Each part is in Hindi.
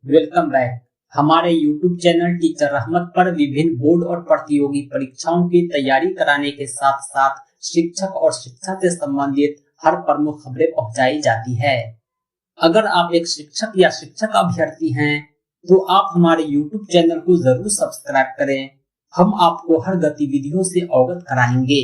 Welcome back. हमारे YouTube चैनल टीचर रहमत पर विभिन्न बोर्ड और प्रतियोगी परीक्षाओं की तैयारी कराने के साथ साथ शिक्षक और शिक्षा से संबंधित हर प्रमुख खबरें पहुंचाई जाती है। अगर आप एक शिक्षक या शिक्षक अभ्यर्थी हैं तो आप हमारे YouTube चैनल को जरूर सब्सक्राइब करें। हम आपको हर गतिविधियों से अवगत कराएंगे।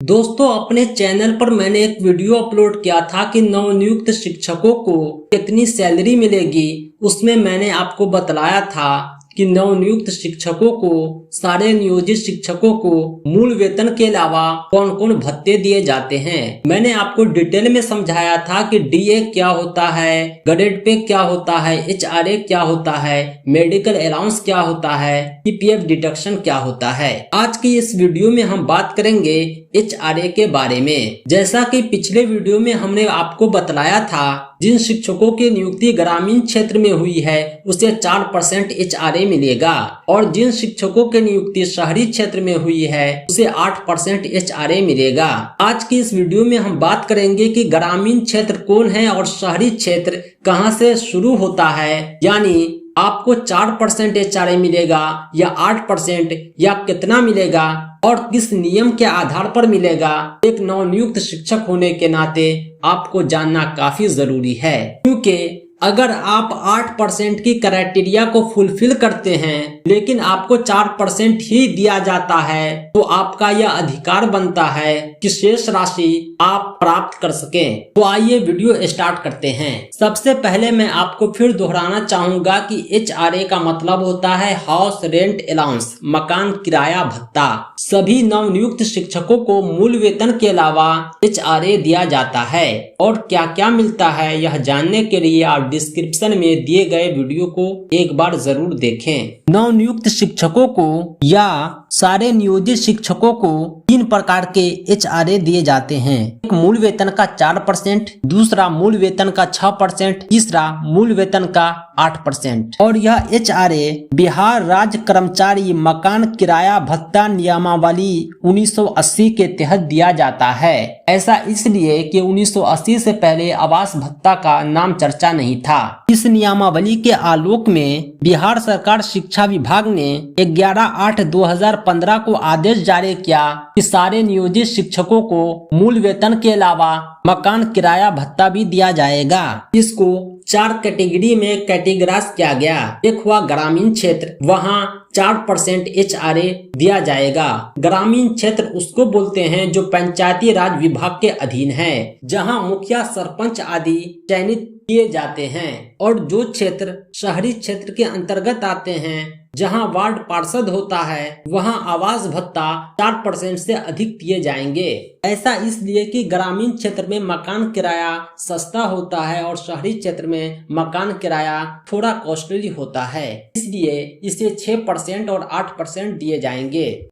दोस्तों, अपने चैनल पर मैंने एक वीडियो अपलोड किया था कि नवनियुक्त शिक्षकों को कितनी सैलरी मिलेगी। उसमें मैंने आपको बतलाया था कि नवनियुक्त शिक्षकों को, सारे नियोजित शिक्षकों को मूल वेतन के अलावा कौन कौन भत्ते दिए जाते हैं। मैंने आपको डिटेल में समझाया था कि डीए क्या होता है, ग्रेड पे क्या होता है, एचआरए क्या होता है, मेडिकल अलाउंस क्या होता है, पीपीएफ डिडक्शन क्या होता है। आज की इस वीडियो में हम बात करेंगे एचआरए के बारे में। जैसा कि पिछले वीडियो में हमने आपको बतलाया था, जिन शिक्षकों की नियुक्ति ग्रामीण क्षेत्र में हुई है उसे 4% एचआरए मिलेगा और जिन शिक्षकों की नियुक्ति शहरी क्षेत्र में हुई है उसे 8% एचआरए मिलेगा। आज की इस वीडियो में हम बात करेंगे कि ग्रामीण क्षेत्र कौन है और शहरी क्षेत्र कहां से शुरू होता है, यानी आपको 4% एचआरए मिलेगा या 8% या कितना मिलेगा और किस नियम के आधार पर मिलेगा। एक नवनियुक्त शिक्षक होने के नाते आपको जानना काफी जरूरी है, क्योंकि अगर आप 8% की क्राइटेरिया को फुलफिल करते हैं लेकिन आपको 4% ही दिया जाता है तो आपका यह अधिकार बनता है कि शेष राशि आप प्राप्त कर सकें। तो आइए वीडियो स्टार्ट करते हैं। सबसे पहले मैं आपको फिर दोहराना चाहूंगा कि एचआरए का मतलब होता है हाउस रेंट अलाउंस, मकान किराया भत्ता। सभी नवनियुक्त शिक्षकों को मूल वेतन के अलावा एचआरए दिया जाता है और क्या क्या मिलता है यह जानने के लिए आप डिस्क्रिप्शन में दिए गए वीडियो को एक बार जरूर देखें। नवनियुक्त शिक्षकों को या सारे नियोजित शिक्षकों को 3 प्रकार के एचआरए दिए जाते हैं। एक मूल वेतन का 4%, दूसरा मूल वेतन का 6%, तीसरा मूल वेतन का 8%। और यह एचआरए बिहार राज्य कर्मचारी मकान किराया भत्ता नियमावली 1980 के तहत दिया जाता है। ऐसा इसलिए कि 1980 से पहले आवास भत्ता का नाम चर्चा नहीं था। इस नियमावली के आलोक में बिहार सरकार शिक्षा विभाग ने 11/8/2015 को आदेश जारी किया कि सारे नियोजित शिक्षकों को मूल वेतन के अलावा मकान किराया भत्ता भी दिया जाएगा। इसको 4 कैटेगरी में कैटेगराइज किया गया। एक हुआ ग्रामीण क्षेत्र, वहाँ 4% एचआरए दिया जाएगा। ग्रामीण क्षेत्र उसको बोलते हैं जो पंचायती राज विभाग के अधीन है, जहाँ मुखिया, सरपंच आदि चयनित किए जाते हैं। और जो क्षेत्र शहरी क्षेत्र के अंतर्गत आते हैं, जहां वार्ड पार्षद होता है, वहां आवास भत्ता 4% से अधिक दिए जाएंगे। ऐसा इसलिए कि ग्रामीण क्षेत्र में मकान किराया सस्ता होता है और शहरी क्षेत्र में मकान किराया थोड़ा कॉस्टली होता है, इसलिए इसे 6% और 8% दिए जाएंगे।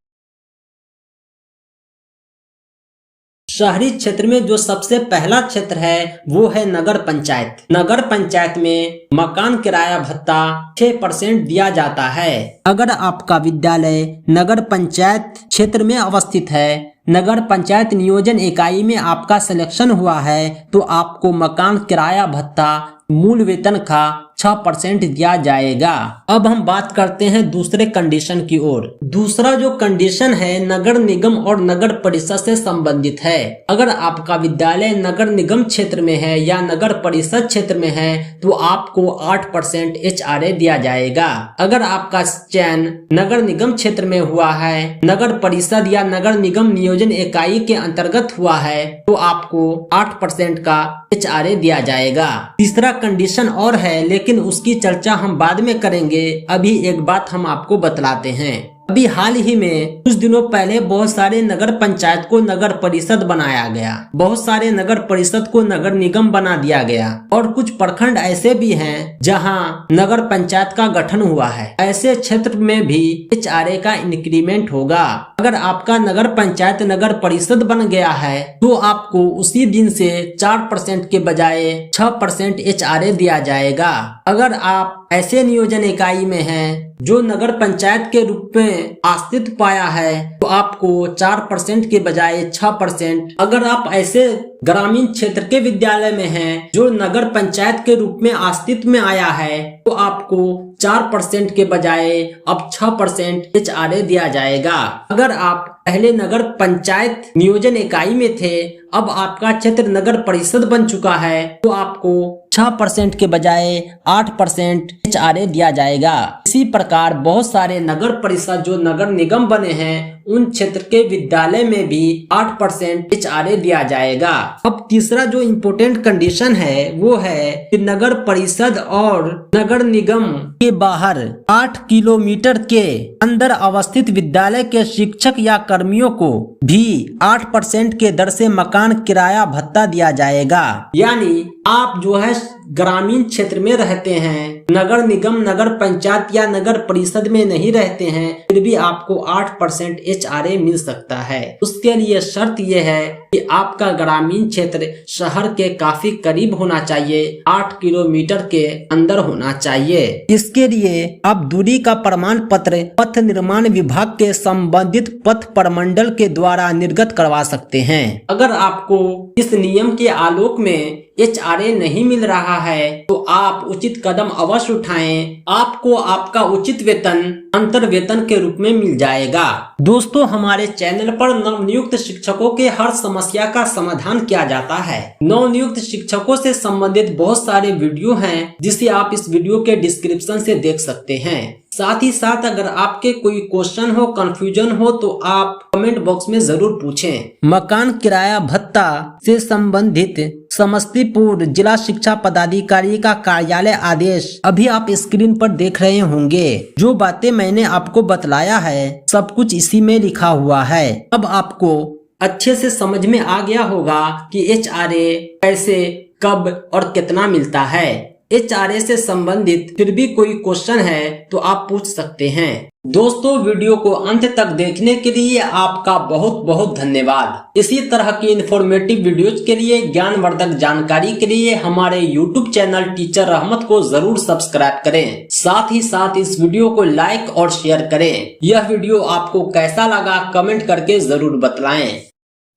शहरी क्षेत्र में जो सबसे पहला क्षेत्र है वो है नगर पंचायत। नगर पंचायत में मकान किराया भत्ता 6% दिया जाता है। अगर आपका विद्यालय नगर पंचायत क्षेत्र में अवस्थित है, नगर पंचायत नियोजन इकाई में आपका सिलेक्शन हुआ है, तो आपको मकान किराया भत्ता मूल वेतन का 6% दिया जाएगा। अब हम बात करते हैं दूसरे कंडीशन की ओर। दूसरा जो कंडीशन है नगर निगम और नगर परिषद से संबंधित है। अगर आपका विद्यालय नगर निगम क्षेत्र में है या नगर परिषद क्षेत्र में है तो आपको 8% एचआरए दिया जाएगा। अगर आपका चयन नगर निगम क्षेत्र में हुआ है, नगर परिषद या नगर निगम नियोजन इकाई के अंतर्गत हुआ है, तो आपको 8% का एचआरए दिया जाएगा। तीसरा कंडीशन और है, लेकिन उसकी चर्चा हम बाद में करेंगे। अभी एक बात हम आपको बतलाते हैं। अभी हाल ही में कुछ दिनों पहले बहुत सारे नगर पंचायत को नगर परिषद बनाया गया, बहुत सारे नगर परिषद को नगर निगम बना दिया गया और कुछ प्रखंड ऐसे भी हैं जहां नगर पंचायत का गठन हुआ है। ऐसे क्षेत्र में भी एचआरए का इंक्रीमेंट होगा। अगर आपका नगर पंचायत नगर परिषद बन गया है तो आपको उसी दिन से 4% के बजाय 6% एचआरए दिया जाएगा। अगर आप ऐसे नियोजन इकाई में हैं जो नगर पंचायत के रूप में अस्तित्व पाया है तो आपको 4% के बजाय 6%। अगर आप ऐसे ग्रामीण क्षेत्र के विद्यालय में हैं जो नगर पंचायत के रूप में अस्तित्व में आया है तो आपको 4% के बजाय अब 6% HRA दिया जाएगा। अगर आप पहले नगर पंचायत नियोजन इकाई में थे, अब आपका क्षेत्र नगर परिषद बन चुका है तो आपको 6% के बजाय 8% HRA दिया जाएगा। इसी प्रकार बहुत सारे नगर परिषद जो नगर निगम बने हैं उन क्षेत्र के विद्यालय में भी 8% HRA दिया जाएगा। अब तीसरा जो इम्पोर्टेंट कंडीशन है वो है कि नगर परिषद और नगर निगम के बाहर 8 किलोमीटर के अंदर अवस्थित विद्यालय के शिक्षक या कर्मियों को भी 8% के दर से मकान किराया भत्ता दिया जाएगा। यानी आप जो है ग्रामीण क्षेत्र में रहते हैं, नगर निगम, नगर पंचायत या नगर परिषद में नहीं रहते हैं, फिर भी आपको 8% HRA मिल सकता है। उसके लिए शर्त यह है कि आपका ग्रामीण क्षेत्र शहर के काफी करीब होना चाहिए, 8 किलोमीटर के अंदर होना चाहिए। इसके लिए आप दूरी का प्रमाण पत्र पथ निर्माण विभाग के संबंधित पथ प्रमंडल के द्वारा निर्गत करवा सकते हैं। अगर आपको इस नियम के आलोक में HRA नहीं मिल रहा है तो आप उचित कदम अवश्य उठाएं। आपको आपका उचित वेतन अंतर वेतन के रूप में मिल जाएगा। दोस्तों, हमारे चैनल पर नवनियुक्त शिक्षकों के हर समस्या का समाधान किया जाता है। नवनियुक्त शिक्षकों से संबंधित बहुत सारे वीडियो हैं जिसे आप इस वीडियो के डिस्क्रिप्शन से देख सकते हैं। साथ ही साथ अगर आपके कोई क्वेश्चन हो, कंफ्यूजन हो तो आप कमेंट बॉक्स में जरूर पूछें। मकान किराया भत्ता से संबंधित समस्तीपुर जिला शिक्षा पदाधिकारी का कार्यालय आदेश अभी आप स्क्रीन पर देख रहे होंगे। जो बातें मैंने आपको बतलाया है सब कुछ इसी में लिखा हुआ है। अब आपको अच्छे से समझ में आ गया होगा कि HRA कैसे, कब और कितना मिलता है। HRA से संबंधित फिर भी कोई क्वेश्चन है तो आप पूछ सकते हैं। दोस्तों, वीडियो को अंत तक देखने के लिए आपका बहुत बहुत धन्यवाद। इसी तरह की इन्फॉर्मेटिव वीडियोज के लिए, ज्ञानवर्धक जानकारी के लिए हमारे YouTube चैनल टीचर रहमत को जरूर सब्सक्राइब करें। साथ ही साथ इस वीडियो को लाइक और शेयर करें। यह वीडियो आपको कैसा लगा कमेंट करके जरूर बतलाएं।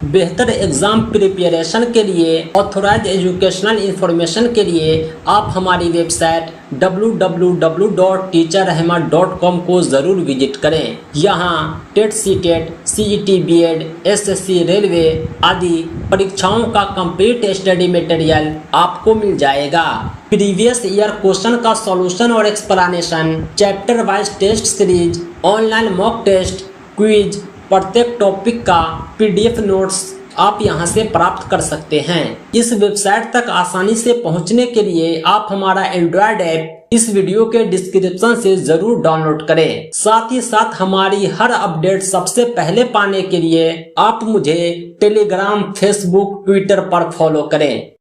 बेहतर एग्जाम प्रिपरेशन के लिए, ऑथोराइज एजुकेशनल इंफॉर्मेशन के लिए आप हमारी वेबसाइट www.teacherrahmat.com को जरूर विजिट करें। यहाँ TET, CTET, CET, BEd, SSC, railway आदि परीक्षाओं का कंप्लीट स्टडी मटेरियल आपको मिल जाएगा। प्रीवियस ईयर क्वेश्चन का सॉल्यूशन और explanation, chapter wise test series, online mock test, quiz, प्रत्येक टॉपिक का PDF नोट्स आप यहां से प्राप्त कर सकते हैं। इस वेबसाइट तक आसानी से पहुंचने के लिए आप हमारा एंड्रॉयड ऐप इस वीडियो के डिस्क्रिप्शन से जरूर डाउनलोड करें। साथ ही साथ हमारी हर अपडेट सबसे पहले पाने के लिए आप मुझे टेलीग्राम, फेसबुक, ट्विटर पर फॉलो करें।